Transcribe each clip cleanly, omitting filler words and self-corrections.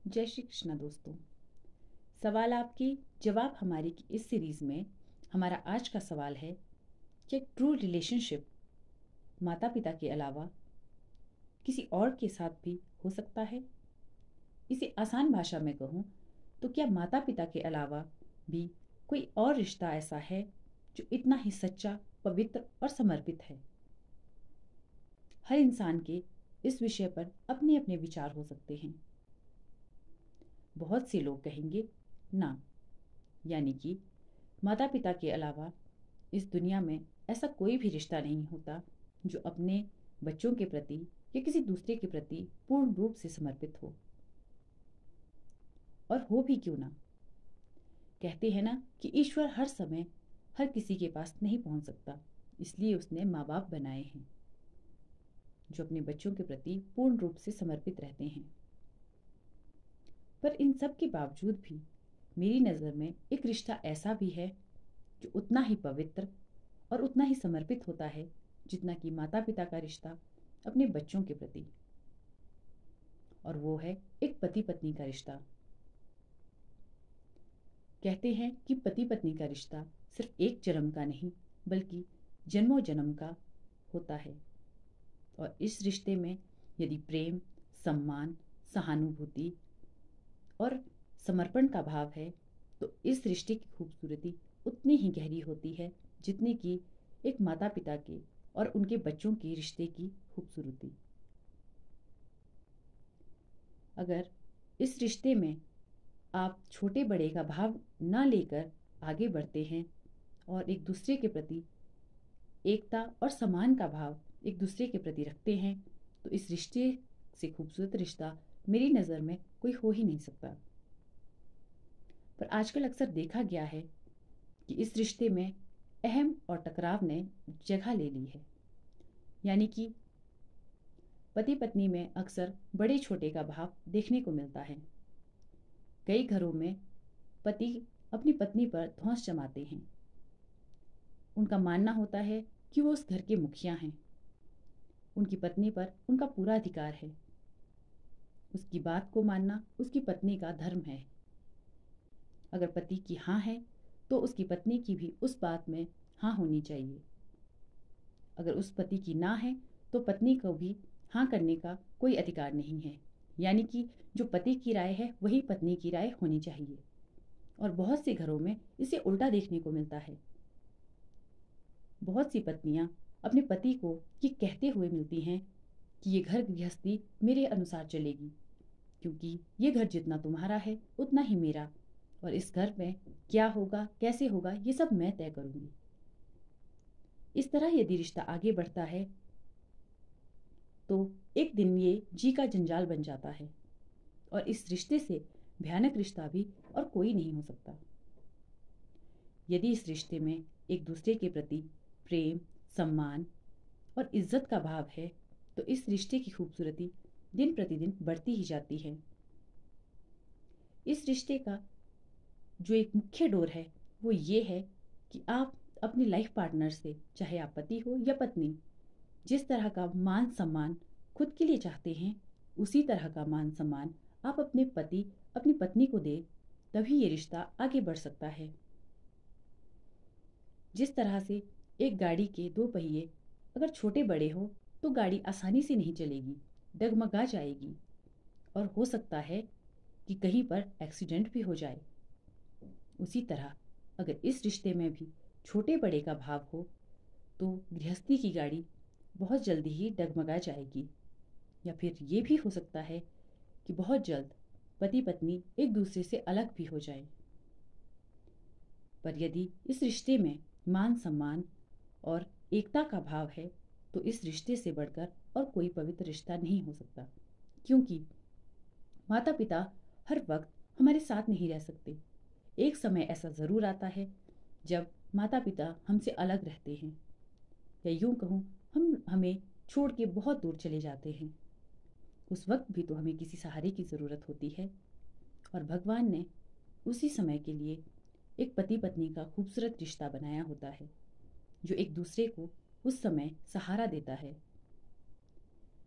जय श्री कृष्णा दोस्तों। सवाल आपकी जवाब हमारी की इस सीरीज में हमारा आज का सवाल है कि ट्रू रिलेशनशिप माता पिता के अलावा किसी और के साथ भी हो सकता है। इसे आसान भाषा में कहूँ तो क्या माता पिता के अलावा भी कोई और रिश्ता ऐसा है जो इतना ही सच्चा, पवित्र और समर्पित है। हर इंसान के इस विषय पर अपने अपने विचार हो सकते हैं। बहुत से लोग कहेंगे ना, यानी कि माता पिता के अलावा इस दुनिया में ऐसा कोई भी रिश्ता नहीं होता जो अपने बच्चों के प्रति या किसी दूसरे के प्रति पूर्ण रूप से समर्पित हो। और हो भी क्यों ना। कहते हैं ना कि ईश्वर हर समय हर किसी के पास नहीं पहुंच सकता, इसलिए उसने माँ बाप बनाए हैं जो अपने बच्चों के प्रति पूर्ण रूप से समर्पित रहते हैं। पर इन सब के बावजूद भी मेरी नज़र में एक रिश्ता ऐसा भी है जो उतना ही पवित्र और उतना ही समर्पित होता है जितना कि माता पिता का रिश्ता अपने बच्चों के प्रति। और वो है एक पति पत्नी का रिश्ता। कहते हैं कि पति पत्नी का रिश्ता सिर्फ एक जन्म का नहीं बल्कि जन्मों जन्म का होता है। और इस रिश्ते में यदि प्रेम, सम्मान, सहानुभूति और समर्पण का भाव है तो इस रिश्ते की खूबसूरती उतनी ही गहरी होती है जितनी कि एक माता पिता के और उनके बच्चों के रिश्ते की खूबसूरती। अगर इस रिश्ते में आप छोटे बड़े का भाव न लेकर आगे बढ़ते हैं और एक दूसरे के प्रति एकता और सम्मान का भाव एक दूसरे के प्रति रखते हैं तो इस रिश्ते से खूबसूरत रिश्ता मेरी नज़र में कोई हो ही नहीं सकता। पर आजकल अक्सर देखा गया है कि इस रिश्ते में अहम और टकराव ने जगह ले ली है। यानी कि पति पत्नी में अक्सर बड़े छोटे का भाव देखने को मिलता है। कई घरों में पति अपनी पत्नी पर धौंस जमाते हैं। उनका मानना होता है कि वो उस घर के मुखिया हैं, उनकी पत्नी पर उनका पूरा अधिकार है, उसकी बात को मानना उसकी पत्नी का धर्म है। अगर पति की हाँ है तो उसकी पत्नी की भी उस बात में हाँ होनी चाहिए। अगर उस पति की ना है तो पत्नी को भी हाँ करने का कोई अधिकार नहीं है। यानी कि जो पति की राय है वही पत्नी की राय होनी चाहिए। और बहुत से घरों में इसे उल्टा देखने को मिलता है। बहुत सी पत्नियां अपने पति को ये कहते हुए मिलती हैं कि ये घर गृहस्थी मेरे अनुसार चलेगी, क्योंकि ये घर जितना तुम्हारा है उतना ही मेरा, और इस घर में क्या होगा कैसे होगा ये सब मैं तय करूंगी। इस तरह यदि रिश्ता आगे बढ़ता है तो एक दिन ये जी का जंजाल बन जाता है और इस रिश्ते से भयानक रिश्ता भी और कोई नहीं हो सकता। यदि इस रिश्ते में एक दूसरे के प्रति प्रेम, सम्मान और इज्जत का भाव है तो इस रिश्ते की खूबसूरती दिन प्रतिदिन बढ़ती ही जाती है। इस रिश्ते का जो एक मुख्य डोर है वो ये है कि आप अपनी लाइफ पार्टनर से, चाहे आप पति हो या पत्नी, जिस तरह का मान सम्मान खुद के लिए चाहते हैं उसी तरह का मान सम्मान आप अपने पति अपनी पत्नी को दे, तभी ये रिश्ता आगे बढ़ सकता है। जिस तरह से एक गाड़ी के दो पहिए अगर छोटे बड़े हो तो गाड़ी आसानी से नहीं चलेगी, डगमगा जाएगी और हो सकता है कि कहीं पर एक्सीडेंट भी हो जाए। उसी तरह अगर इस रिश्ते में भी छोटे बड़े का भाव हो तो गृहस्थी की गाड़ी बहुत जल्दी ही डगमगा जाएगी, या फिर ये भी हो सकता है कि बहुत जल्द पति पत्नी एक दूसरे से अलग भी हो जाए। पर यदि इस रिश्ते में मान सम्मान और एकता का भाव है तो इस रिश्ते से बढ़कर और कोई पवित्र रिश्ता नहीं हो सकता, क्योंकि माता पिता हर वक्त हमारे साथ नहीं रह सकते। एक समय ऐसा ज़रूर आता है जब माता पिता हमसे अलग रहते हैं, या यूं कहूँ हम हमें छोड़ के बहुत दूर चले जाते हैं। उस वक्त भी तो हमें किसी सहारे की ज़रूरत होती है, और भगवान ने उसी समय के लिए एक पति पत्नी का खूबसूरत रिश्ता बनाया होता है जो एक दूसरे को उस समय सहारा देता है।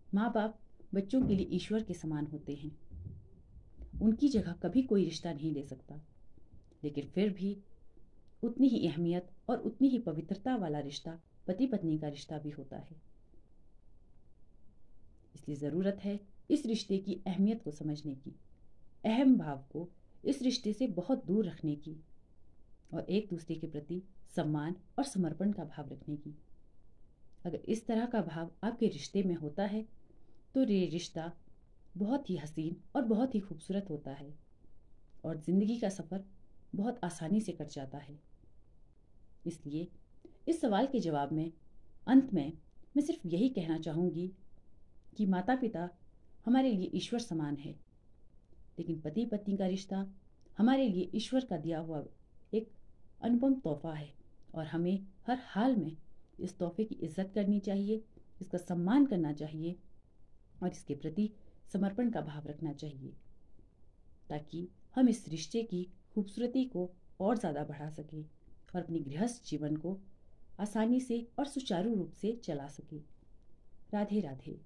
माँ बाप बच्चों के लिए ईश्वर के समान होते हैं उनकी जगह कभी कोई रिश्ता नहीं ले सकता, लेकिन फिर भी उतनी ही अहमियत और उतनी ही पवित्रता वाला रिश्ता पति पत्नी का रिश्ता भी होता है। इसलिए ज़रूरत है इस रिश्ते की अहमियत को समझने की, अहम भाव को इस रिश्ते से बहुत दूर रखने की और एक दूसरे के प्रति सम्मान और समर्पण का भाव रखने की। अगर इस तरह का भाव आपके रिश्ते में होता है तो ये रिश्ता बहुत ही हसीन और बहुत ही खूबसूरत होता है और ज़िंदगी का सफ़र बहुत आसानी से कट जाता है। इसलिए इस सवाल के जवाब में अंत में मैं सिर्फ यही कहना चाहूँगी कि माता पिता हमारे लिए ईश्वर समान है, लेकिन पति पत्नी का रिश्ता हमारे लिए ईश्वर का दिया हुआ एक अनुपम तोहफा है और हमें हर हाल में इस तोहफे की इज्जत करनी चाहिए, इसका सम्मान करना चाहिए और इसके प्रति समर्पण का भाव रखना चाहिए, ताकि हम इस रिश्ते की खूबसूरती को और ज़्यादा बढ़ा सकें और अपनी गृहस्थ जीवन को आसानी से और सुचारू रूप से चला सकें। राधे राधे।